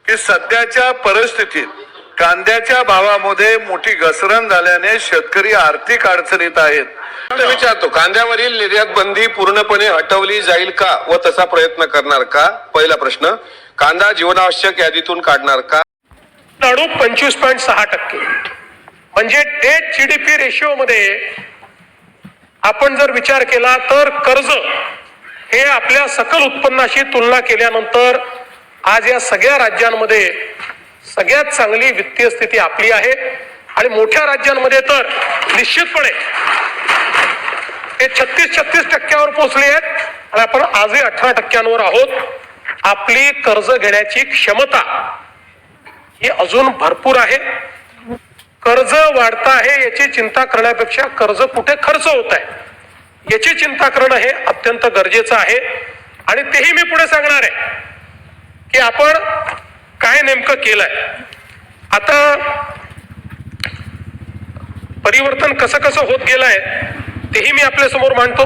की सध्याच्या परिस्थितीत कांद्याच्या भावामध्ये मोठी घसरण झाल्याने शेतकरी आर्थिक अडचणीत आहेत. विचारतो, कांद्यावरील निर्यात बंदी पूर्णपणे हटवली जाईल का व तसा प्रयत्न करणार का? पहिला प्रश्न. कांदा जीवनावश्यक यादीतून काढणार का? 25.6% म्हणजे डेट जीडीपी रेशिओ मध्ये आपण जर विचार केला तर कर्ज हे आपल्या सकल उत्पन्नाशी तुलना केल्यानंतर आज या सगळ्या राज्यांमध्ये सगळ्यात चांगली वित्तीय स्थिती आपली आहे आणि मोठ्या राज्यांमध्ये तर निश्चितपणे हे 36% पोहोचले आहेत आणि आपण आजही 18% आहोत. आपली कर्ज घेण्याची क्षमता ही अजून भरपूर आहे. कर्ज वाढत आहे याची चिंता करण्यापेक्षा कर्ज कुठे खर्च होत आहे याची चिंता करणं हे अत्यंत गरजेचं आहे. आणि तेही मी पुढे सांगणार आहे की आपण काय नेमकं केलंय. आता परिवर्तन कसं कसं होत गेलंय तेही मी आपल्या समोर मांडतो.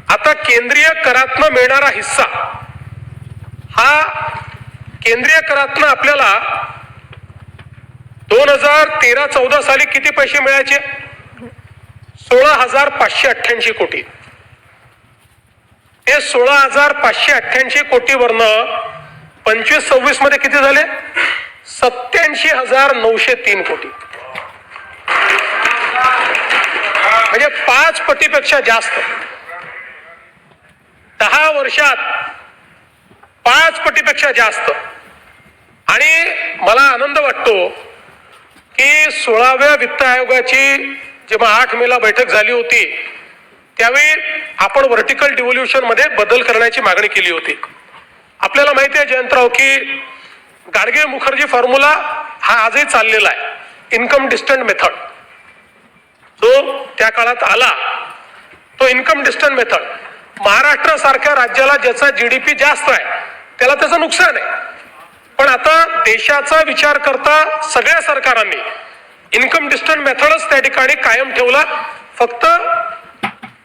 आता केंद्रीय करातनं मिळणारा हिस्सा हा केंद्रीय करातनं आपल्याला 2013-14 साली किती पैसे मिळायचे? 16,588 कोटी. ते 16,588 कोटीवरनं 25-26 मध्ये किती झाले? 87,903 कोटी. म्हणजे 5 पटीपेक्षा जास्त. 10 वर्षात 5 पटीपेक्षा जास्त. आणि मला आनंद वाटतो की 16व्या वित्त आयोगाची जेव्हा 8 मेला बैठक झाली होती त्यावेळी आपण व्हर्टिकल डिव्होल्युशन मध्ये बदल करण्याची मागणी केली होती. आपल्याला माहिती आहे जयंतराव की गाडगे मुखर्जी फॉर्म्युला हा आजही चाललेला आहे. इन्कम डिस्टन्स मेथड जो त्या काळात आला तो इन्कम डिस्टन्स मेथड महाराष्ट्र सारख्या राज्याला ज्याचा जीडीपी जास्त आहे त्याला त्याचं नुकसान आहे. पण आता देशाचा विचार करता सगळ्या सरकारांनी इन्कम डिस्टन्स मेथडच त्या ठिकाणी कायम ठेवला. फक्त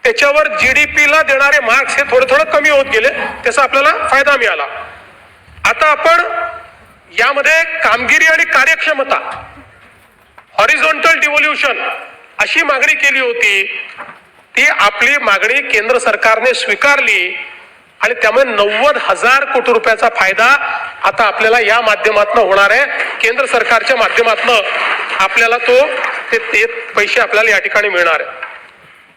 त्याच्यावर जीडीपीला देणारे मार्क्स हे थोडे थोडे कमी होत गेले. त्याचा आपल्याला फायदा मिळाला. आता आपण यामध्ये कामगिरी आणि कार्यक्षमता हॉरिझॉन्टल डिव्होल्युशन अशी मागणी केली होती. ती आपली मागणी केंद्र सरकारने स्वीकारली आणि त्यामुळे 90,000 कोटी रुपयाचा फायदा आता आपल्याला या माध्यमातून होणार आहे. केंद्र सरकारच्या माध्यमातून आपल्याला ते पैसे आपल्याला या ठिकाणी मिळणार आहे.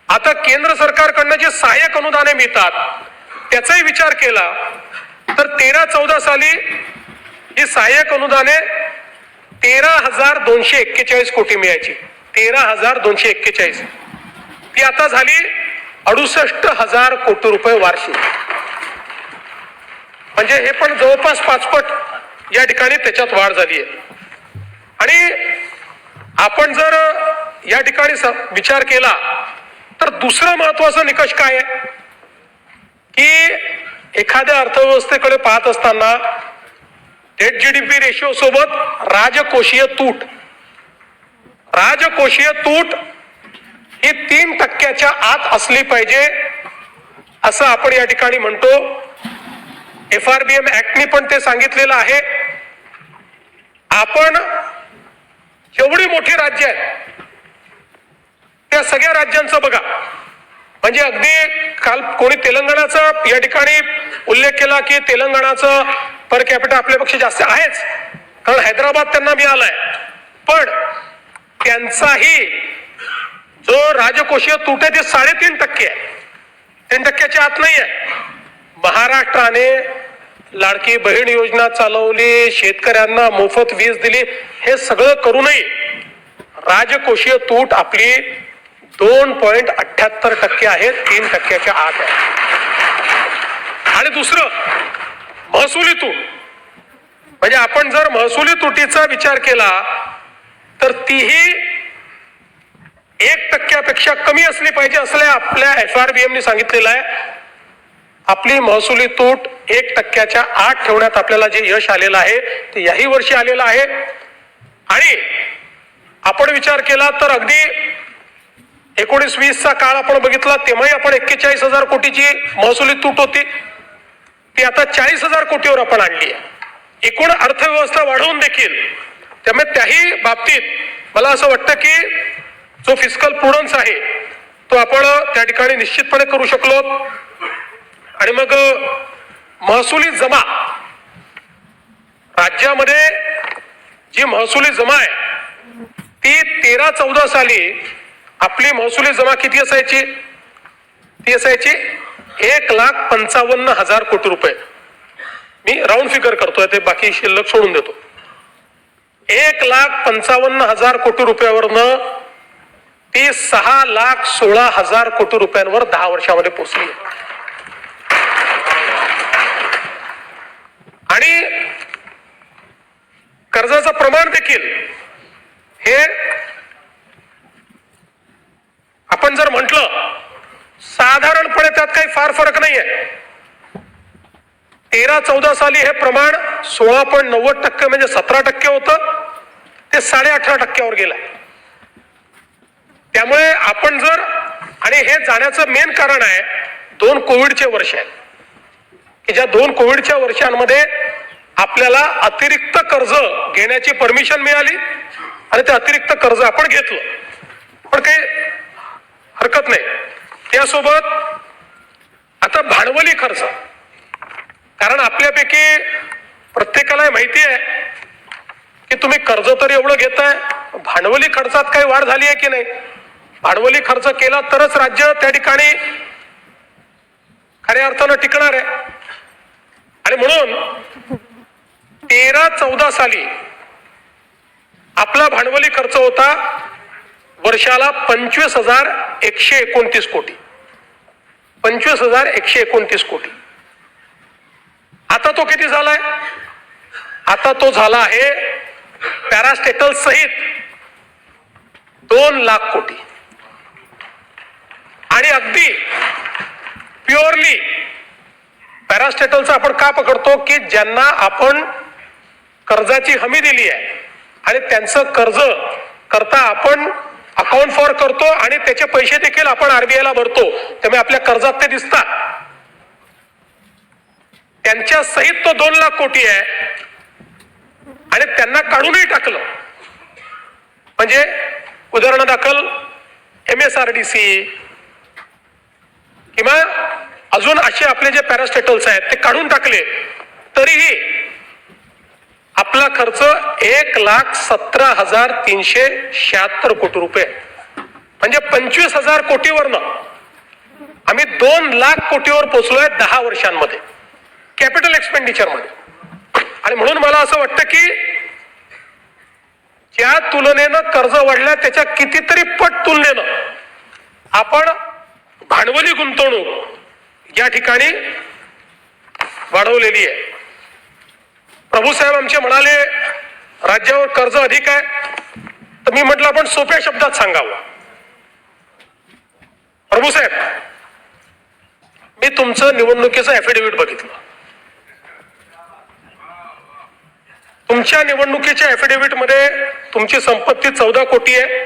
आता केंद्र सरकारकडनं जे सहाय्यक अनुदाने मिळतात त्याचाही विचार केला तर 13-14 साली ही सहाय्यक अनुदाने 13,241 कोटी मिळायची. 13,241 ती आता झाली 68,000 कोटी रुपये वार्षिक. म्हणजे हे पण जवळपास 5 पट या ठिकाणी त्याच्यात वाढ झाली आहे. आणि आपण जर या ठिकाणी विचार केला तर दुसरा महत्वाचा निकष काय आहे की एखाद्या अर्थव्यवस्थेकडे पाहत असताना डेट जीडीपी रेशिओ सोबत राजकोषीय तूट ही 3% आत असली पाहिजे असं आपण या ठिकाणी म्हणतो. FRBM ऍक्टने पण ते सांगितलेलं आहे. आपण जेवढी मोठी राज्य आहेत त्या सगळ्या राज्यांचं बघा. म्हणजे अगदी काल कोणी तेलंगणाचा या ठिकाणी उल्लेख केला की तेलंगणाचं पर कॅपिटा आपल्यापेक्षा जास्त आहेच कारण हैदराबाद त्यांना मिळालाय. पण त्यांचाही जो राजकोषीय तूट आहे ते 3.5% आहे. 3% आत नाही आहे. महाराष्ट्राने लाडकी बहीण योजना चालवली, शेतकऱ्यांना मोफत वीज दिली. हे सगळं करूनही राजकोषीय तूट आपली 2.78% आहे. 3% आत आहे. आणि दुसरं महसुली तूट म्हणजे आपण जर महसुली तुटीचा विचार केला तर तीही 1% कमी असली पाहिजे असल्या आपल्या FRBM ने सांगितलेलं आहे. आपली महसुली तूट 1% आत ठेवण्यात आपल्याला जे यश आलेलं आहे ते याही वर्षी आलेलं आहे. आणि आपण विचार केला तर अगदी 19-20 चा काळ आपण बघितला तेव्हाही आपण 41,000 कोटीची महसुली तूट होती. ती आता 40,000 कोटीवर आपण आणली आहे. एकूण अर्थव्यवस्था वाढवून देखील, त्यामुळे त्याही बाबतीत मला असं वाटतं की जो फिस्कल प्रुडन्स आहे तो आपण त्या ठिकाणी निश्चितपणे करू शकलो. आणि मग महसुली जमा, राज्यामध्ये जी महसुली जमा आहे ती 13-14 साली आपली महसुली जमा किती असायची? ती असायची 1,55,000 कोटी रुपये. मी राऊंड फिगर करतोय, ते बाकी शिल्लक सोडून देतो. 1,55,000 कोटी रुपयावरनं ती 6,16,000 कोटी रुपयांवर 10 वर्षामध्ये पोहोचली. आणि कर्जाचं प्रमाण देखील हे आपण जर म्हटलं साधारणपणे त्यात काही फार फरक नाहीये. 13-14 साली हे प्रमाण 16.90% म्हणजे 17% होतं, ते 18.5%वर गेलंय. त्यामुळे आपण जर, आणि हे जाण्याचं मेन कारण आहे 2 कोविडचे वर्ष आहेत की ज्या 2 कोविडच्या वर्षांमध्ये आपल्याला अतिरिक्त कर्ज घेण्याची परमिशन मिळाली आणि ते अतिरिक्त कर्ज आपण घेतलं, पण काही हरकत नाही. त्यासोबत आता भांडवली खर्च, कारण आपल्यापैकी प्रत्येकाला माहिती आहे की तुम्ही कर्ज तर एवढं घेताय, भांडवली खर्चात काही वाढ झाली आहे की नाही? भांडवली खर्च केला तरच राज्य त्या ठिकाणी खऱ्या अर्थानं टिकणार आहे. आणि म्हणून 13-14 साली आपला भांडवली खर्च होता वर्षाला 25,129 कोटी. 25,129 कोटी. आता तो किती झालाय? आता तो झाला आहे पॅरास्टेटल सहित 2 लाख कोटी. आणि अगदी प्युअरली पॅरास्टेटलचं आपण का पकडतो की ज्यांना आपण कर्जाची हमी दिली आहे आणि त्यांचं कर्ज करता आपण अकाउंट फॉर करतो आणि त्याचे पैसे देखील आपण आरबीआयला भरतो, त्यामुळे आपल्या कर्जात ते दिसतात. त्यांच्या सहित तो 2 लाख कोटी आहे. आणि त्यांना काढूनही टाकलं म्हणजे उदाहरणादाखल MSRDC किंवा अजून असे आपले जे पॅरास्टेटल्स आहेत ते काढून टाकले तरीही आपला खर्च 1,17,376 कोटी रुपये, म्हणजे 25,000 कोटीवरनं आम्ही 2 लाख कोटीवर पोहोचलोय 10 वर्षांमध्ये कॅपिटल एक्सपेंडिचर मध्ये. आणि म्हणून मला असं वाटतं की ज्या तुलनेनं कर्ज वाढल्या त्याच्या कितीतरी पट तुलनेनं आपण भांडवली गुंतवणूक या ठिकाणी वाढवलेली आहे. प्रभूसाहेब आमचे म्हणाले राज्यावर कर्ज अधिक आहे, तर मी म्हटलं आपण सोप्या शब्दात सांगावं. प्रभूसाहेब, मी तुमचं निवडणुकीचं ऍफिडेव्हिट बघितलं. तुमच्या निवडणुकीच्या ऍफिडेव्हिट मध्ये तुमची संपत्ती 14 कोटी आहे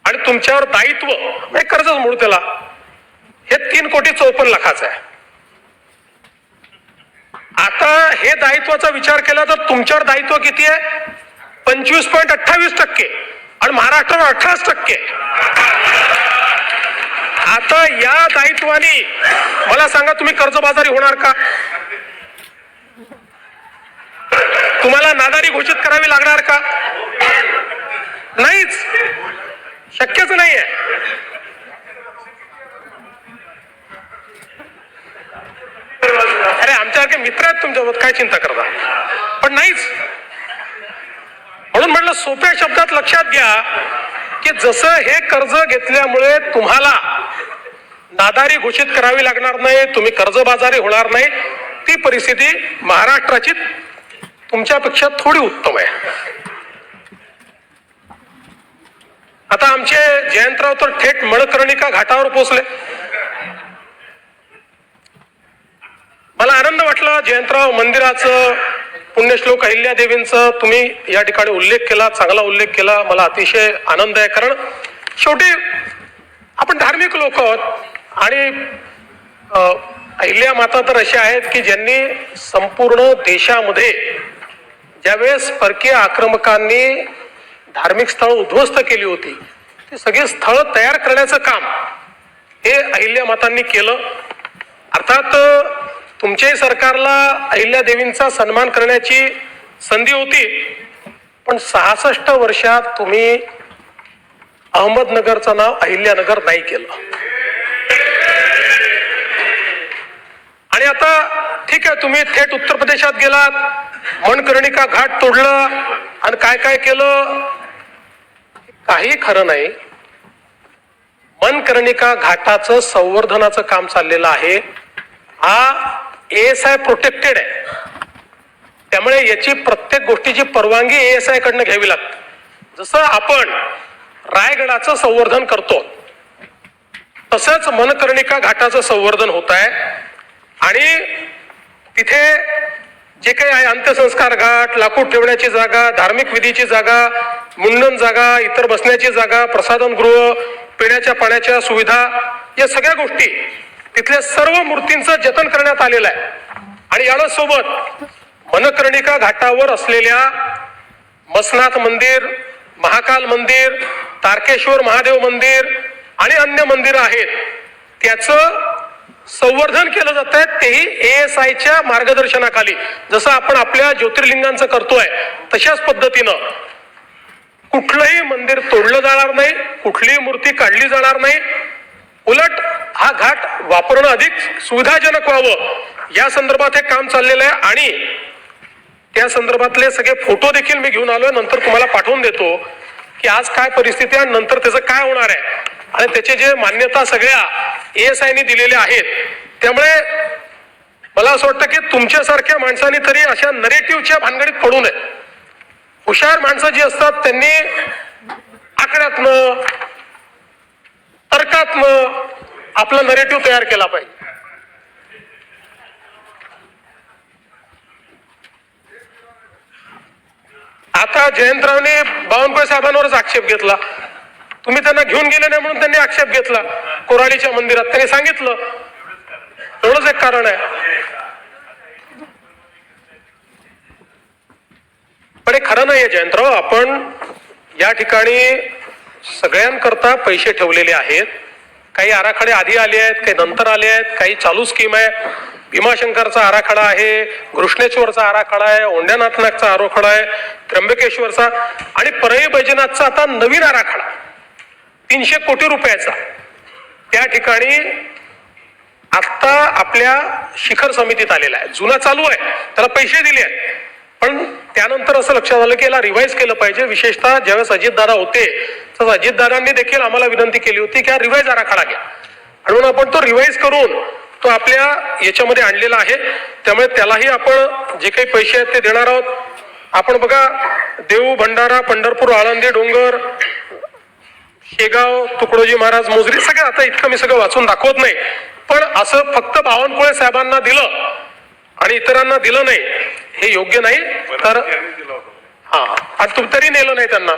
आणि तुमच्यावर दायित्व म्हणजे कर्जच म्हणू त्याला हे 3,54,00,000 आहे. आता हे दायित्वाचा विचार केला तर तुमच्यावर दायित्व किती आहे? 25.28% आणि महाराष्ट्रावर 18%. आता या दायित्वाने मला सांगा तुम्ही कर्जबाजारी होणार का? तुम्हाला नादारी घोषित करावी लागणार का? नाहीच, शक्यच नाहीये. अरे आमच्यासारखे मित्र आहेत तुमच्यासोबत, काय चिंता करता? पण नाहीच. म्हणून म्हटलं सोप्या शब्दात लक्षात घ्या की जसं हे कर्ज घेतल्यामुळे तुम्हाला नादारी घोषित करावी लागणार नाही, तुम्ही कर्जबाजारी होणार नाही, ती परिस्थिती महाराष्ट्राची तुमच्यापेक्षा थोडी उत्तम आहे. आता आमचे जयंतराव तर थेट मणकर्णिका घाटावर पोहोचले. मला आनंद वाटला जयंतराव मंदिराचं, पुण्यश्लोक अहिल्यादेवींचं तुम्ही या ठिकाणी उल्लेख केला, चांगला उल्लेख केला. मला अतिशय आनंद आहे, कारण शेवटी आपण धार्मिक लोक आहोत आणि अहिल्या माता तर अशा आहेत की ज्यांनी संपूर्ण देशामध्ये ज्यावेळेस परकीय आक्रमकांनी धार्मिक स्थळ उद्ध्वस्त केली होती ती सगळी स्थळ तयार करण्याचं काम हे अहिल्या मातांनी केलं. अर्थात तुमच्याही सरकारला अहिल्या देवींचा सन्मान करण्याची संधी होती, पण 66 वर्षात तुम्ही अहमदनगरचं नाव अहिल्यानगर नाही केलं. आणि आता ठीक आहे, तुम्ही थेट उत्तर प्रदेशात गेलात, मणकर्णिका घाट तोडलं आणि काय काय केलं, काही खरं नाही. मणकर्णिका घाटाचं संवर्धनाचं काम चाललेलं आहे. हा ASI प्रोटेक्टेड आहे, त्यामुळे याची प्रत्येक गोष्टीची परवानगी ASI कडनं घ्यावी लागते. जसं आपण रायगडाचं संवर्धन करतो तसंच मणकर्णिका घाटाचं संवर्धन होत आहे. आणि तिथे जे काही आहे अंत्यसंस्कार घाट, लाकूड ठेवण्याची जागा, धार्मिक विधीची जागा, मुंडन जागा, इतर बसण्याची जागा, प्रसाधन गृह, पिण्याच्या पाण्याच्या सुविधा, या सगळ्या गोष्टी तिथल्या सर्व मूर्तींचं जतन करण्यात आलेलं आहे. आणि यासोबत मणकर्णिका घाटावर असलेल्या मसनाथ मंदिर, महाकाल मंदिर, तारकेश्वर महादेव मंदिर आणि अन्य मंदिरं आहेत त्याचं संवर्धन केलं जात आहे, तेही ASIच्या मार्गदर्शनाखाली. जसं आपण आपल्या ज्योतिर्लिंगांचं करतोय तशाच पद्धतीनं कुठलंही मंदिर तोडलं जाणार नाही, कुठलीही मूर्ती काढली जाणार नाही. उलट हा घाट वापरणं अधिक सुविधाजनक व्हावं या संदर्भात हे काम चाललेलं आहे. आणि त्या संदर्भातले सगळे फोटो देखील मी घेऊन आलोय, नंतर तुम्हाला पाठवून देतो की आज काय परिस्थिती आहे, नंतर त्याचं काय होणार आहे. आणि त्याचे जे मान्यता सगळ्या ASIने दिलेल्या आहेत. त्यामुळे मला असं वाटतं की तुमच्यासारख्या माणसांनी तरी अशा नरेटिव्हच्या भानगडीत पडू नये. हुशार माणसं जी असतात त्यांनी आकड्यातनं, तर्कातनं आपला नरेटिव्ह तयार केला पाहिजे. आता जयंतरावने बावनकुळे साहेबांवरच आक्षेप घेतला. तुम्ही त्यांना घेऊन गेले नाही म्हणून त्यांनी आक्षेप घेतला. कोराडीच्या मंदिरात त्यांनी सांगितलं, एवढंच एक कारण आहे. पण हे खरं नाहीये जयंतराव. आपण या ठिकाणी सगळ्यांकरता पैसे ठेवलेले आहेत. काही आराखडे आधी आले आहेत, काही नंतर आले आहेत, काही चालू स्कीम आहे. भीमाशंकरचा आराखडा आहे, घृष्णेश्वरचा आराखडा आहे, औंढ्यानाथनाथचा आराखडा आहे, त्र्यंबकेश्वरचा आणि परळी बैजनाथचा आता नवीन आराखडा 300 कोटी रुपयाचा. त्या ठिकाणी आता आपल्या शिखर समितीत आलेला आहे. जुना चालू आहे, त्याला पैसे दिले आहेत, पण त्यानंतर असं लक्षात आलं की याला रिवाईज केलं पाहिजे. विशेषतः ज्यावेळेस अजितदादा होते तर अजितदादांनी देखील आम्हाला विनंती केली होती की हा रिवाईज आराखडा घ्या, म्हणून आपण तो रिवाईज करून तो आपल्या याच्यामध्ये आणलेला आहे. त्यामुळे त्यालाही आपण जे काही पैसे आहेत ते देणार आहोत. आपण बघा, देऊ, भंडारा, पंढरपूर, आळंदी, डोंगर, शेगाव, तुकडोजी महाराज, मोजरी, सगळं आता इतकं मी सगळं वाचून दाखवत नाही. पण असं फक्त बावनकुळे साहेबांना दिलं आणि इतरांना दिलं नाही हे योग्य नाही. तर हा, आणि तुम्ही तरी नेलं नाही त्यांना.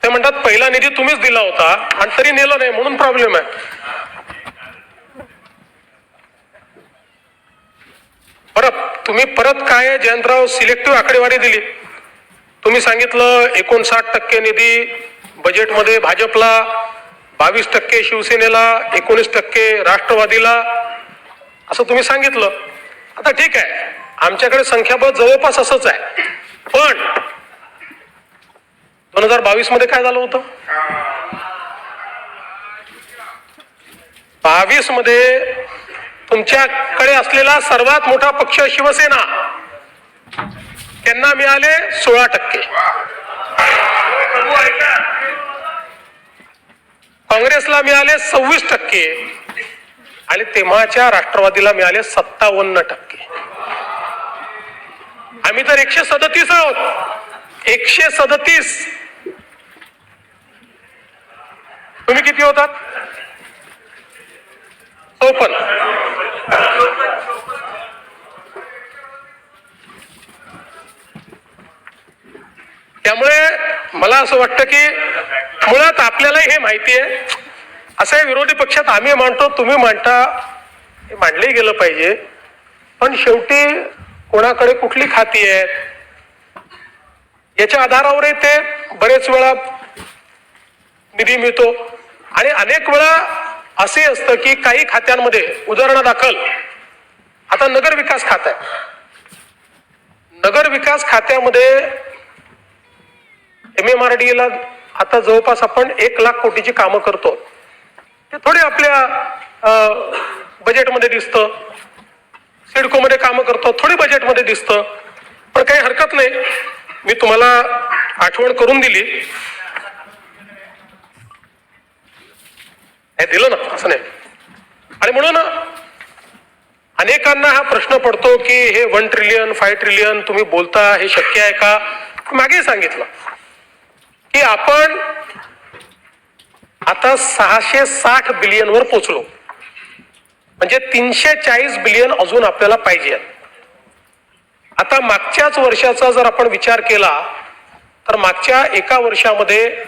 ते म्हणतात पहिला निधी तुम्हीच दिला होता आणि तरी नेलं नाही म्हणून प्रॉब्लेम आहे. तुम्ही परत काय जयंतराव सिलेक्टिव्ह आकडेवारी दिली. तुम्ही सांगितलं 59% निधी बजेटमध्ये भाजपला, 22% शिवसेनेला, 19% राष्ट्रवादीला, असं तुम्ही सांगितलं. आता ठीक आहे, आमच्याकडे संख्याबळ जवळपास असंच आहे. पण 2022 मध्ये काय झालं होतं? 22 मध्ये तुमच्याकडे असलेला सर्वात मोठा पक्ष शिवसेना, त्यांना मिळाले 16%, काँग्रेसला मिळाले 26% आणि तेव्हाच्या राष्ट्रवादीला मिळाले 57%. आम्ही तर 137 आहोत. 137. तुम्ही किती होतात? 54. त्यामुळे मला असं वाटतं की मुळात आपल्याला हे माहिती आहे, असं विरोधी पक्षात आम्ही मांडतो, तुम्ही मांडता, मांडले गेलं पाहिजे. पण शेवटी कोणाकडे कुठली खाती आहेत याच्या आधारावरही ते बरेच वेळा निधी मिळतो. आणि अनेक वेळा असे असतं की काही खात्यांमध्ये उदाहरणादाखल आता नगर विकास खातं आहे. नगर विकास खात्यामध्ये MMRDA ला आता जवळपास आपण 1 लाख कोटीची कामं करतो. ते थोडे आपल्या बजेटमध्ये दिसतं. सिडकोमध्ये कामं करतो थोडी बजेटमध्ये दिसतं. पण काही हरकत नाही, मी तुम्हाला आठवण करून दिली. हे दिलं ना, असं नाही. आणि म्हणून अनेकांना हा प्रश्न पडतो की हे 1 ट्रिलियन 5 ट्रिलियन तुम्ही बोलता, हे शक्य आहे का? मागे सांगितलं की आपण आता 660 बिलियन वर पोहोचलो. म्हणजे 340 बिलियन अजून आपल्याला पाहिजे. आता मागच्याच वर्षाचा जर आपण विचार केला तर मागच्या एका वर्षामध्ये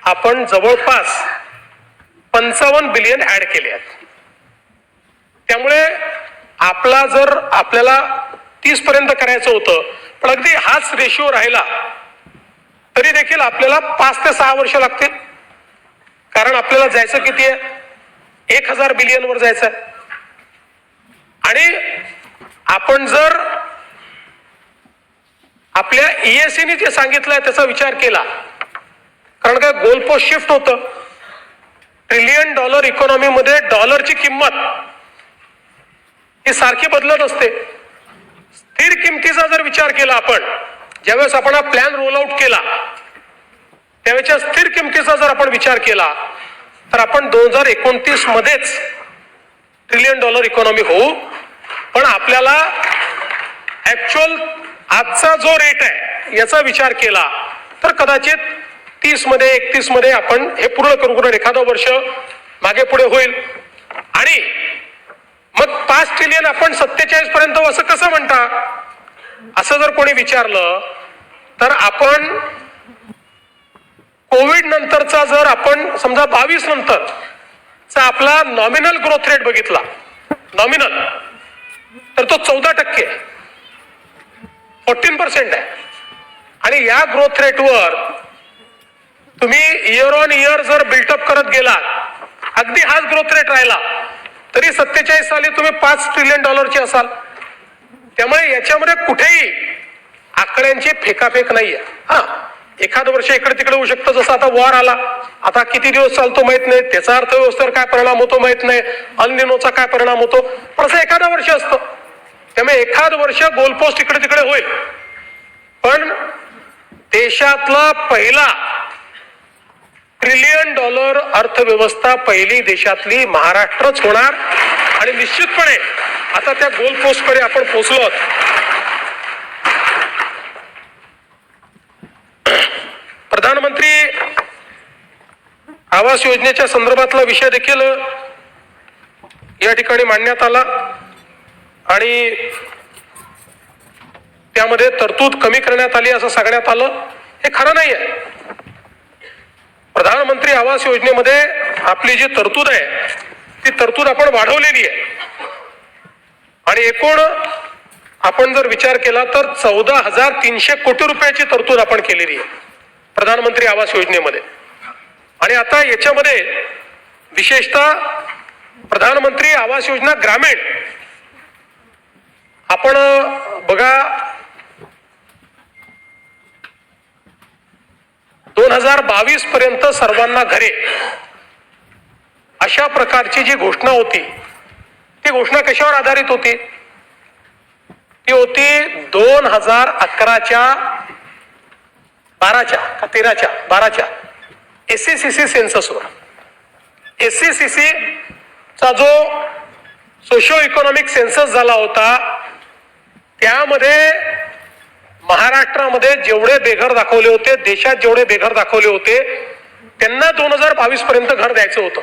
आपण जवळपास 55 बिलियन ऍड केले आहेत. त्यामुळे आपल्याला 30 पर्यंत करायचं होतं, पण अगदी हाच रेशिओ राहिला तरी देखील आपल्याला 5 ते 6 वर्ष लागतील. कारण आपल्याला जायचं किती आहे? 1000 बिलियन वर जायचं आहे. आणि आपण जर आपल्या EAC जे सांगितलंय त्याचा विचार केला, कारण काय गोलपोस्ट शिफ्ट होतं. $1 ट्रिलियन इकॉनॉमीमध्ये डॉलरची किंमत ही सारखी बदलत असते. स्थिर किमतीचा जर विचार केला आपण, ज्यावेळेस आपण हा प्लॅन रोल आउट केला त्यावेळेच्या स्थिर किमतीचा जर आपण विचार केला तर आपण 2029 मध्येच $1 ट्रिलियन इकॉनॉमी होऊ. पण आपल्याला ऍक्च्युअल आजचा जो रेट आहे याचा विचार केला तर कदाचित 30 मध्ये 31 मध्ये आपण हे पूर्ण करू. एखादं वर्ष मागे पुढे होईल. आणि मग 5 ट्रिलियन आपण 47 पर्यंत असं कसं म्हणता, असं जर कोणी विचारलं तर आपण कोविड नंतरचा जर आपण समजा 22 नंतरचा आपला नॉमिनल ग्रोथ रेट बघितला, नॉमिनल, तर तो 14% 14% आहे. आणि या ग्रोथ रेटवर तुम्ही इयर ऑन इयर जर बिल्टअप करत गेलात, अगदी हाच ग्रोथ रेट राहिला तरी 47 साली तुम्ही $5 ट्रिलियन असाल. त्यामुळे याच्यामध्ये कुठेही आकड्यांची फेकाफेक नाहीये. हा, एखादं वर्ष इकडे तिकडे होऊ शकतं, जसं आता वॉर आला, आता किती दिवस चालतो माहित नाही, त्याचा अर्थव्यवस्थेवर काय परिणाम होतो माहित नाही, अल्निनोचा काय परिणाम होतो, पण असं एखादं वर्ष असतं. त्यामुळे एखाद वर्ष गोलपोस्ट इकडे तिकडे होईल. पण देशातला पहिला $1 ट्रिलियन अर्थव्यवस्था पहिली देशातली महाराष्ट्रच होणार. आणि निश्चितपणे आता त्या गोलपोस्ट कडे आपण पोहोचलो. प्रधानमंत्री आवास योजनेच्या संदर्भातला विषय देखील या ठिकाणी मांडण्यात आला. आणि त्यामध्ये तरतूद कमी करण्यात आली असं सांगण्यात आलं. हे खरं नाही आहे. प्रधानमंत्री आवास योजनेमध्ये आपली जी तरतूद आहे ती तरतूद आपण वाढवलेली आहे. आणि एकूण आपण जर विचार केला तर 14,300 कोटी रुपयाची तरतूद आपण केलेली आहे प्रधानमंत्री आवास योजनेमध्ये. आणि आता याच्यामध्ये विशेषतः प्रधानमंत्री आवास योजना ग्रामीण आपण बघा, 2022 पर्यंत सर्वांना घरे अशा प्रकारची जी घोषणा होती ती घोषणा कशावर आधारित होती? ती होती 2011च्या 12च्या SCCC सेन्ससवर. SCCC चा जो सोशिओ इकॉनॉमिक सेन्सस झाला होता त्यामध्ये महाराष्ट्रामध्ये जेवढे बेघर दाखवले होते, देशात जेवढे बेघर दाखवले होते त्यांना 2022 पर्यंत घर द्यायचं होतं.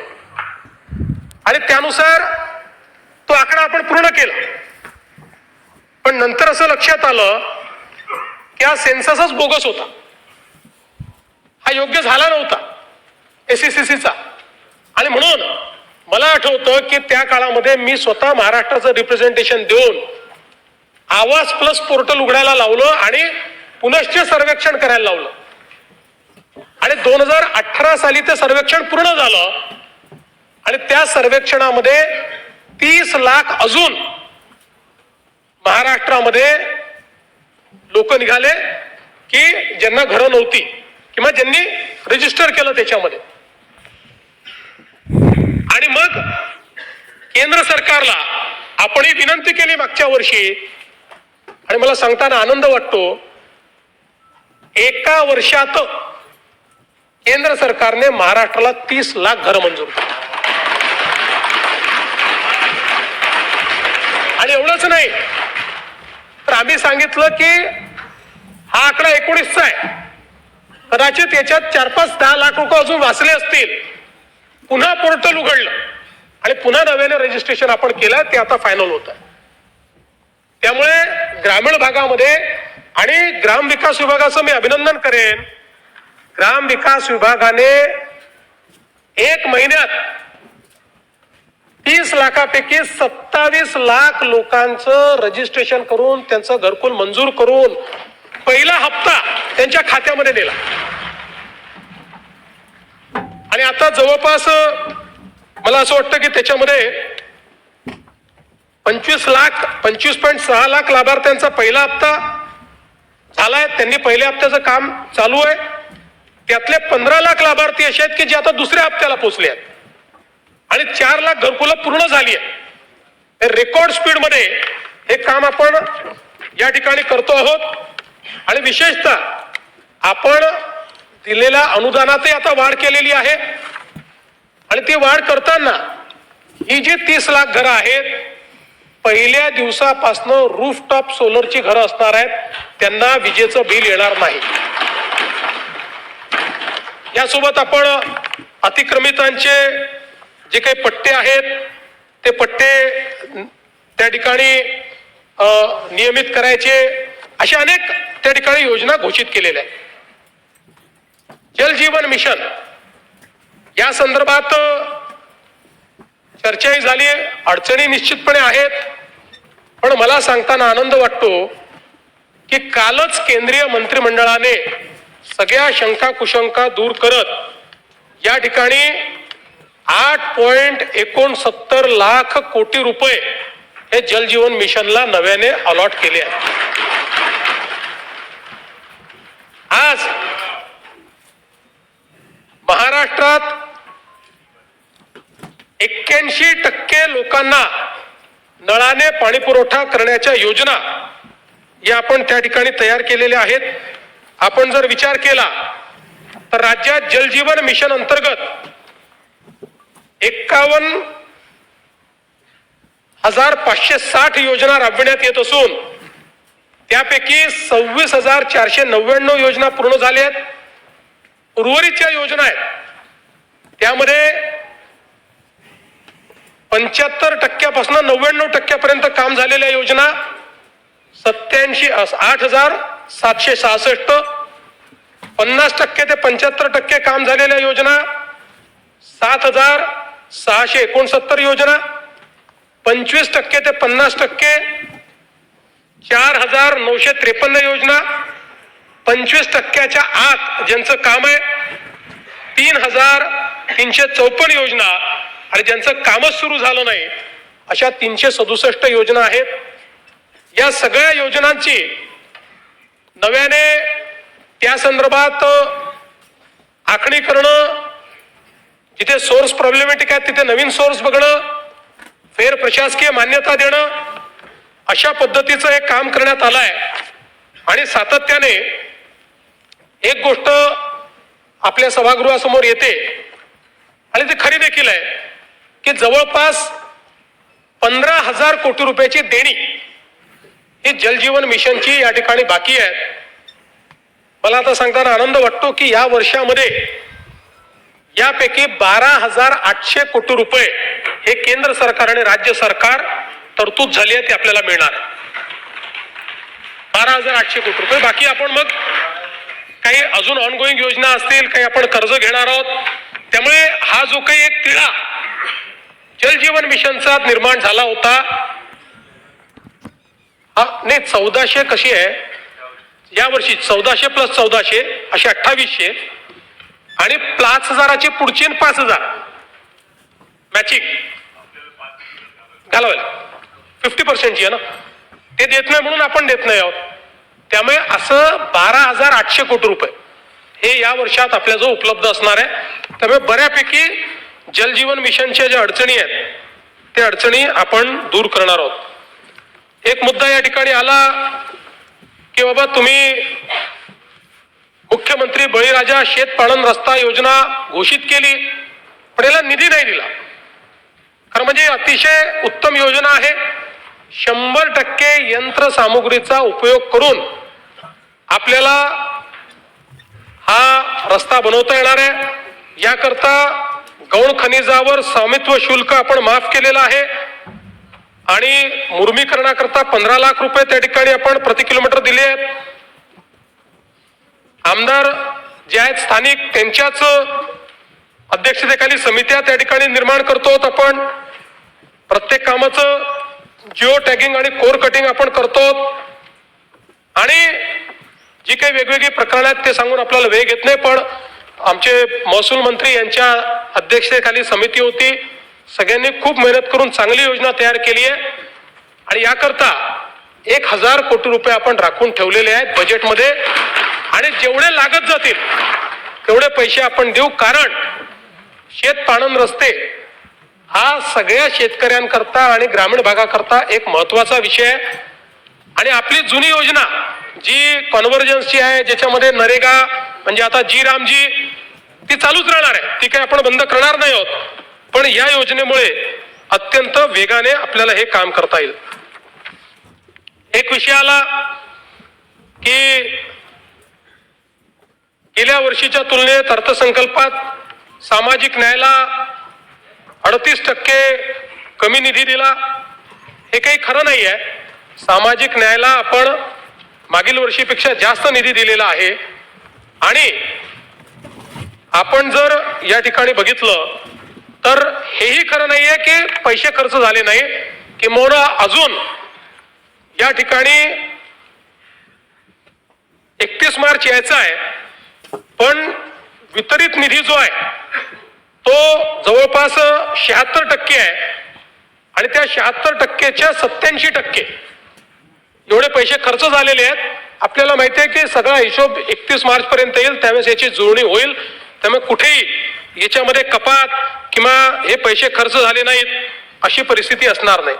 आणि त्यानुसार तो आकडा आपण पूर्ण केला. पण नंतर असं लक्षात आलं की हा सेन्ससच बोगस होता, हा योग्य झाला नव्हता SCCC चा. आणि म्हणून मला आठवतं की त्या काळामध्ये मी स्वतः महाराष्ट्राचं रिप्रेझेंटेशन देऊन आवाज प्लस पोर्टल उघडायला लावलं आणि पुनश्च सर्वेक्षण करायला लावलं आणि 2018 साली ते सर्वेक्षण पूर्ण झालं आणि त्या सर्वेक्षणामध्ये 30 लाख अजून महाराष्ट्रामध्ये लोक निघाले की ज्यांना घरं नव्हती किंवा ज्यांनी रजिस्टर केलं त्याच्यामध्ये. आणि मग केंद्र सरकारला आपण ही विनंती केली मागच्या वर्षी आणि मला सांगताना आनंद वाटतो, एका वर्षात केंद्र सरकारने महाराष्ट्राला 30 लाख घरं मंजूर केली. आणि एवढंच नाही तर आम्ही सांगितलं की हा आकडा 19चा आहे, कदाचित याच्यात 4-5-10 लाख लोक अजून वाचले असतील. पुन्हा पोर्टल उघडलं आणि पुन्हा नव्याने रजिस्ट्रेशन आपण केलं, ते आता फायनल होत आहे. त्यामुळे ग्रामीण भागामध्ये आणि ग्राम विकास विभागाचं मी अभिनंदन करेन, ग्राम विकास विभागाने 1 महिन्यात 30 लाखापैकी 27 लाख लोकांचं रजिस्ट्रेशन करून त्यांचं घरकुल मंजूर करून पहिला हप्ता त्यांच्या खात्यामध्ये दिला. आणि आता जवळपास मला असं वाटतं की त्याच्यामध्ये 25.6 लाख लाभार्थ्यांचा पहिला हप्ता झालाय. त्यांनी पहिल्या हप्त्याचं काम चालू आहे. त्यातले 15 लाख लाभार्थी असे आहेत की जे आता दुसऱ्या हप्त्याला पोहोचले आहेत आणि 4 लाख घरकुलं पूर्ण झाली आहे. रेकॉर्ड स्पीड मध्ये हे काम आपण या ठिकाणी करतो आहोत. आणि विशेषतः आपण दिलेल्या अनुदानातही आता वाढ केलेली आहे आणि ती वाढ करताना ही जी 30 लाख घरं आहेत, पहिल्या दिवसापासनं रूफटॉप सोलरची घरं असणार आहेत, त्यांना विजेचं बिल येणार नाही. यासोबत आपण अतिक्रमितांचे जे काही पट्टे आहेत ते पट्टे त्या ठिकाणी नियमित करायचे, अशा अनेक त्या ठिकाणी योजना घोषित केलेल्या आहेत. जल जीवन मिशन या संदर्भात चर्चाही झाली, अडचणी निश्चितपणे आहेत. पण मला सांगताना आनंद वाटतो की कालच केंद्रीय मंत्रिमंडळाने सगळ्या शंका कुशंका दूर करत या ठिकाणी 8.69 लाख कोटी रुपये हे जल जीवन मिशनला नव्याने अलॉट केले आहे. आज महाराष्ट्रात 81% लोकांना नळाने पाणी पुरवठा करण्याच्या योजना या आपण त्या ठिकाणी तयार केलेल्या आहेत. आपण जर विचार केला तर राज्यात जल जीवन मिशन अंतर्गत 51,560 योजना राबविण्यात येत असून त्यापैकी 26,499 योजना पूर्ण झाल्या आहेत. उर्वरितच्या योजना आहेत त्यामध्ये 75% 99% काम झालेल्या योजना 8,766, 50% ते 75% काम झालेल्या योजना 7,669 योजना, 25% ते 50% 4,953 योजना, 25%च्या आत ज्यांचं काम आहे 3,354 योजना आणि ज्यांचं कामच सुरू झालं नाही अशा 367 योजना आहेत. या सगळ्या योजनांची नव्याने त्या संदर्भात आखणी करणं, जिथे सोर्स प्रॉब्लेमॅटिक आहे तिथे नवीन सोर्स बघणं, फेर प्रशासकीय मान्यता देणं, अशा पद्धतीचं एक काम करण्यात आलं आहे. आणि सातत्याने एक गोष्ट आपल्या सभागृहासमोर येते आणि ती खरी देखील आहे की जवळपास 15,000 कोटी रुपयाची देणी ही जलजीवन मिशनची या ठिकाणी बाकी आहे. मला आता सांगताना आनंद वाटतो की या वर्षामध्ये यापैकी 12,800 कोटी रुपये हे केंद्र सरकार आणि राज्य सरकार तरतूद झाली आहे, ते आपल्याला मिळणार आहे. 12,800 कोटी रुपये. बाकी आपण मग काही अजून ऑनगोईंग योजना असतील, काही आपण कर्ज घेणार आहोत. त्यामुळे हा जो काही एक तिढा जलजीवन मिशनचा निर्माण झाला होता. नाही 1400 कशी आहे यावर्षी 1400 प्लस 1400 असे 2800 आणि 5000ची पुढची 5000 मॅचिंग घालवायला 50% आहे ना, ते देत नाही म्हणून आपण देत नाही आहोत. त्यामुळे असं 12,800 कोटी रुपये हे या वर्षात आपल्याजवळ उपलब्ध असणार आहे. त्यामुळे बऱ्यापैकी जलजीवन मिशनच्या ज्या अडचणी आहेत त्या अडचणी आपण दूर करणार आहोत. एक मुद्दा या ठिकाणी आला की बाबा तुम्ही मुख्यमंत्री बळीराजा शेतपालन रस्ता योजना घोषित केली पण याला निधी नाही दिला. खरं म्हणजे अतिशय उत्तम योजना आहे. 100% यंत्रसामुग्रीचा उपयोग करून आपल्याला हा रस्ता बनवता येणार आहे. याकरता गौण खनिजावर स्वामित्व शुल्क आपण माफ केलेलं आहे आणि मुर्मीकरणाकरता 15 लाख रुपये त्या ठिकाणी आपण प्रति किलोमीटर दिले आहेत. आमदार जे आहेत स्थानिक त्यांच्याच अध्यक्षतेखाली समित्या त्या ठिकाणी निर्माण करतो. आपण प्रत्येक कामाचं जिओ टॅगिंग आणि कोर कटिंग आपण करतो आणि जी काही वेगवेगळी प्रकरणं आहेत ते सांगून आपल्याला वेळ घेत नाही. पण आमचे महसूल मंत्री यांच्या अध्यक्षतेखाली समिती होती. सगळ्यांनी खूप मेहनत करून चांगली योजना तयार केली आहे आणि याकरता 1000 कोटी रुपये आपण राखून ठेवलेले आहेत बजेटमध्ये आणि जेवढे लागत जातील तेवढे पैसे आपण देऊ. कारण शेतपालन रस्ते हा सगळ्या शेतकऱ्यांकरता आणि ग्रामीण भागाकरता एक महत्वाचा विषय आहे आणि आपली जुनी योजना जी कॉन्व्हर्जन्सची आहे ज्याच्यामध्ये नरेगा म्हणजे आता जी रामजी ती चालूच राहणार आहे, ती काही आपण बंद करणार नाही आहोत. पण या योजनेमुळे अत्यंत वेगाने आपल्याला हे काम करता येईल. एक विषय आला की गेल्या वर्षीच्या तुलनेत अर्थसंकल्पात सामाजिक न्यायाला 38% कमी निधी दिला. हे काही खरं नाही आहे. सामाजिक न्यायाला आपण मागील वर्षीपेक्षा जास्त निधी दिलेला आहे आणि आपण जर या ठिकाणी बघितलं तर हेही खरं नाहीये की पैसे खर्च झाले नाही. किंबहुना अजून या ठिकाणी 31 मार्च यायचा आहे पण वितरित निधी जो आहे तो जवळपास 76% आहे आणि त्या 76%च्या 87% एवढे पैसे खर्च झालेले आहेत. आपल्याला माहिती आहे की सगळा हिशोब 31 मार्च पर्यंत येईल त्यावेळेस याची जुळणी होईल. त्यामुळे कुठेही याच्यामध्ये कपात किंवा हे पैसे खर्च झाले नाहीत अशी परिस्थिती असणार नाही.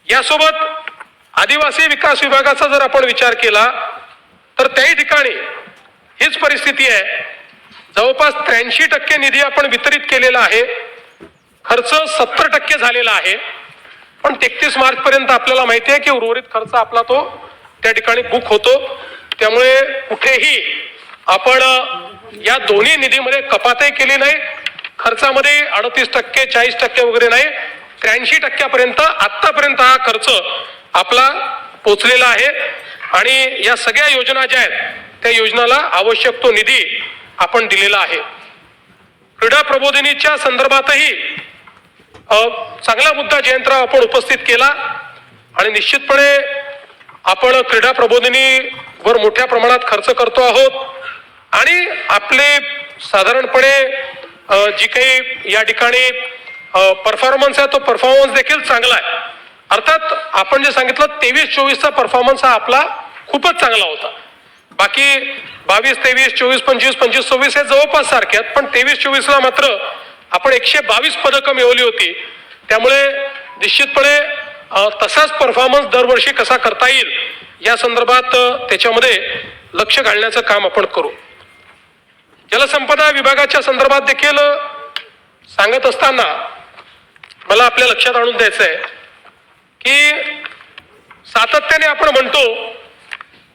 यासोबत आदिवासी विकास विभागाचा जर आपण विचार केला तर त्याही ठिकाणी हीच परिस्थिती आहे. जवळपास 83% निधी आपण वितरित केलेला आहे. खर्च 70% झालेला आहे पण 31 मार्च पर्यंत आपल्याला माहिती आहे की उर्वरित खर्च आपला तो त्या ठिकाणी बुक होतो. त्यामुळे कुठेही आपण या दोन्ही निधीमध्ये कपातही केली नाही. खर्चामध्ये 38% 40% वगैरे नाही, 83% आतापर्यंत हा खर्च आपला पोचलेला आहे आणि या सगळ्या योजना ज्या आहेत त्या योजनाला आवश्यक तो निधी आपण दिलेला आहे. क्रीडा प्रबोधिनीच्या संदर्भातही चांगला मुद्दा जयंतराव आपण उपस्थित केला आणि निश्चितपणे आपण क्रीडा प्रबोधिनीवर मोठ्या प्रमाणात खर्च करतो आहोत आणि आपले साधारणपणे जी काही या ठिकाणी परफॉर्मन्स आहे तो परफॉर्मन्स देखील चांगला आहे. अर्थात आपण जे सांगितलं 23-24चा परफॉर्मन्स हा आपला खूपच चांगला होता. बाकी 22, 23, 24, 25, 25, 26 हे जवळपास सारखे आहेत पण 23-24ला मात्र आपण 122 पदकं मिळवली होती. त्यामुळे निश्चितपणे तसाच परफॉर्मन्स दरवर्षी कसा करता येईल या संदर्भात त्याच्यामध्ये लक्ष घालण्याचं काम आपण करू. जलसंपदा विभागाच्या संदर्भात देखील सांगत असताना मला आपल्या लक्षात आणून द्यायचं आहे की सातत्याने आपण म्हणतो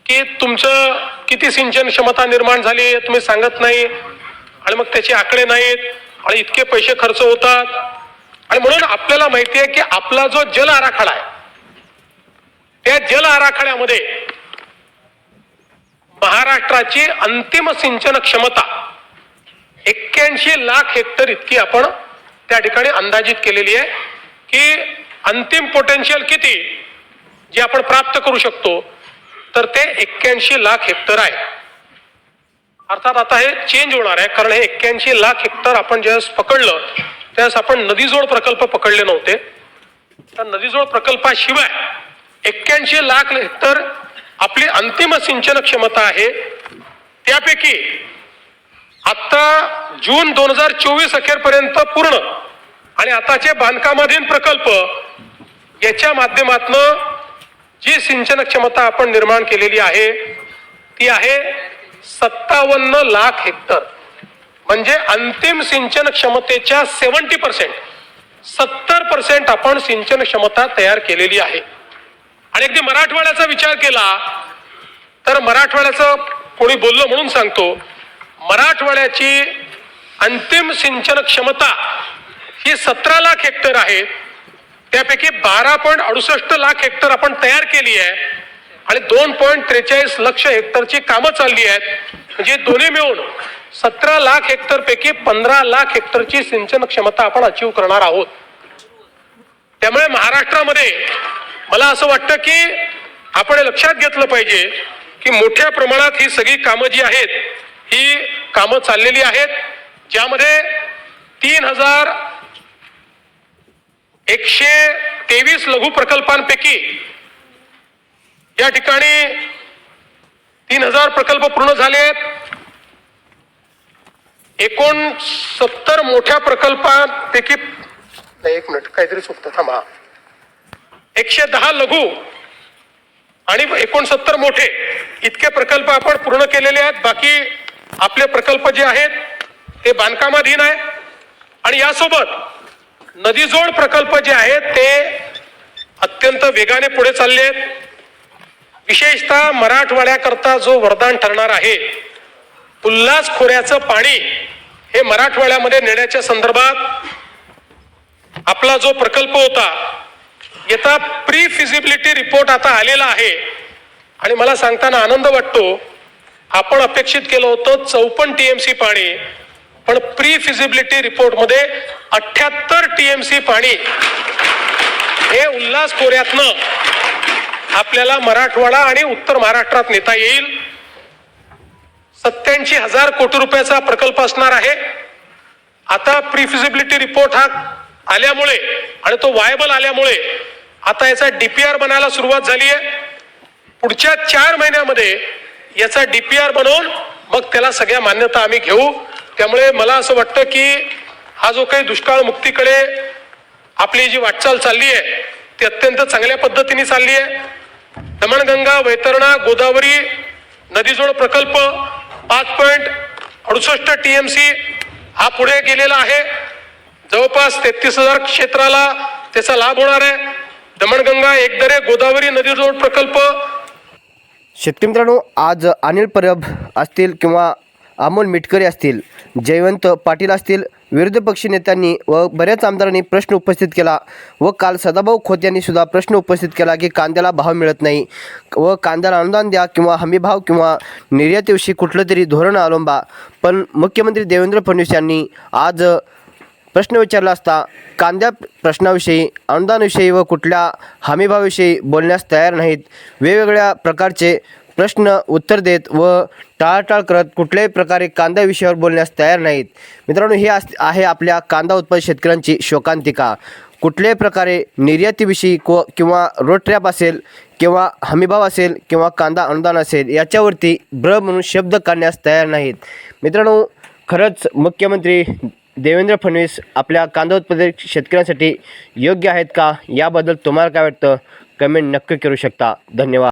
की तुमचं किती सिंचन क्षमता निर्माण झाली तुम्ही सांगत नाही आणि मग त्याचे आकडे नाहीत आणि इतके पैसे खर्च होतात आणि म्हणून आपल्याला माहिती आहे की आपला जो जल आराखडा आहे त्या जल आराखड्यामध्ये महाराष्ट्राची अंतिम सिंचन क्षमता 81 लाख हेक्टर इतकी आपण त्या ठिकाणी अंदाजित केलेली आहे की अंतिम पोटेन्शियल किती जे आपण प्राप्त करू शकतो तर ते 81 लाख हेक्टर आहे. अर्थात आता हे चेंज होणार आहे, कारण हे 81 लाख हेक्टर आपण ज्यावेळेस पकडलं त्यावेळेस आपण नदीजोड प्रकल्प पकडले नव्हते. तर नदीजोड प्रकल्पाशिवाय 81 लाख हेक्टर आपली अंतिम सिंचन क्षमता आहे. त्यापैकी आता जून 2024 अखेरपर्यंत पूर्ण आणि आताचे बांधकामाधीन प्रकल्प याच्या माध्यमातून जी सिंचन क्षमता आपण निर्माण केलेली आहे ती आहे 57 लाख हेक्टर. म्हणजे अंतिम सिंचन क्षमतेच्या 70% 70% आपण सिंचन क्षमता तयार केलेली आहे. आणि अगदी मराठवाड्याचा विचार केला तर मराठवाड्याचं कोणी बोललं म्हणून सांगतो, मराठवाड्याची अंतिम सिंचन क्षमता ही 17 लाख हेक्टर आहे. त्यापैकी 12.68 लाख हेक्टर आपण तयार केली आहे आणि 2.43 लक्ष हेक्टरची कामं चालली आहेत. म्हणजे दोन्ही मिळून 17 लाख हेक्टर पैकी 15 लाख हेक्टरची सिंचन क्षमता आपण अचीव करणार आहोत. त्यामुळे महाराष्ट्रामध्ये मला असं वाटतं की आपण लक्षात घेतलं पाहिजे की मोठ्या प्रमाणात ही सगळी कामं जी आहेत ही कामं चाललेली आहेत, ज्यामध्ये 3123 लघु प्रकल्पांपैकी या ठिकाणी 3000 प्रकल्प पूर्ण झाले आहेत. 69 मोठ्या प्रकल्पांपैकी एक मिनिट काहीतरी चुकतं थांबा, 110 लघु आणि 69 मोठे इतके प्रकल्प आपण पूर्ण केलेले आहेत. बाकी आपले प्रकल्प जे आहेत ते बांधकामाधीन आहे. आणि यासोबत नदीजोड प्रकल्प जे आहेत ते अत्यंत वेगाने पुढे चालले आहेत. विशेषतः मराठवाड्याकरता जो वरदान ठरणार आहे उल्हास खोऱ्याचं पाणी हे मराठवाड्यामध्ये नेण्याच्या संदर्भात आपला जो प्रकल्प होता याचा प्री फिजिबिलिटी रिपोर्ट आता आलेला आहे. आणि मला सांगताना आनंद वाटतो, आपण अपेक्षित केलं होतं 54 TMC पाणी, पण प्री फिजिबिलिटी रिपोर्ट मध्ये 78 TMC पाणी हे उल्हास खोऱ्यातनं आपल्याला मराठवाडा आणि उत्तर महाराष्ट्रात नेता येईल. 87,000 कोटी रुपयाचा प्रकल्प असणार आहे. आता प्री फिजिबिलिटी रिपोर्ट हा आल्यामुळे आणि तो वायबल आल्यामुळे आता याचा DPR बनायला सुरुवात झाली आहे. पुढच्या 4 महिन्यामध्ये याचा DPR बनवून मग त्याला सगळ्या मान्यता आम्ही घेऊ. त्यामुळे मला असं वाटतं की हा जो काही दुष्काळ मुक्तीकडे आपली जी वाटचाल चालली आहे ती अत्यंत चांगल्या पद्धतीने चालली आहे. दमणगंगा, वैतरणा, गोदावरी नदीजोड प्रकल्प 5.68 TMC हा पुढे गेलेला आहे. जवळपास 33,000 क्षेत्राला त्याचा लाभ होणार आहे. दमणगंगा, एकदरे, गोदावरी नदीजोड प्रकल्प. शेतकरी मित्रांनो, आज अनिल परब असतील किंवा अमोल मिटकरी असतील, जयवंत पाटील असतील, विरोधी पक्षी नेत्यांनी व बऱ्याच आमदारांनी प्रश्न उपस्थित केला व काल सदाभाऊ खोत यांनी सुद्धा प्रश्न उपस्थित केला की कांद्याला भाव मिळत नाही व कांद्याला अनुदान द्या किंवा हमी भाव किंवा निर्यातीविषयी कुठलं तरी धोरण अवलंबा. पण मुख्यमंत्री देवेंद्र फडणवीस यांनी आज प्रश्न विचारला असता कांद्या प्रश्नाविषयी, अनुदानाविषयी व कुठल्या हमीभावाविषयी बोलण्यास तयार नाहीत. वेगवेगळ्या प्रकारचे प्रश्न उत्तर देत व टाळाटाळ करत कुठल्याही प्रकारे कांदा विषयावर बोलण्यास तयार नाहीत. मित्रांनो, हे आहे आपल्या कांदा उत्पादक शेतकऱ्यांची शोकांतिका. कुठल्याही प्रकारे निर्यातीविषयी किंवा रोड ट्रॅप असेल किंवा हमीभाव असेल किंवा कांदा अनुदान असेल याच्यावरती ब्र म्हणून शब्द काढण्यास तयार नाहीत. मित्रांनो, खरंच मुख्यमंत्री देवेंद्र फडणवीस आपल्या कांदा उत्पादक शेतकऱ्यांसाठी योग्य आहेत का, याबद्दल तुम्हाला काय वाटतं कमेंट नक्की करू शकता. धन्यवाद.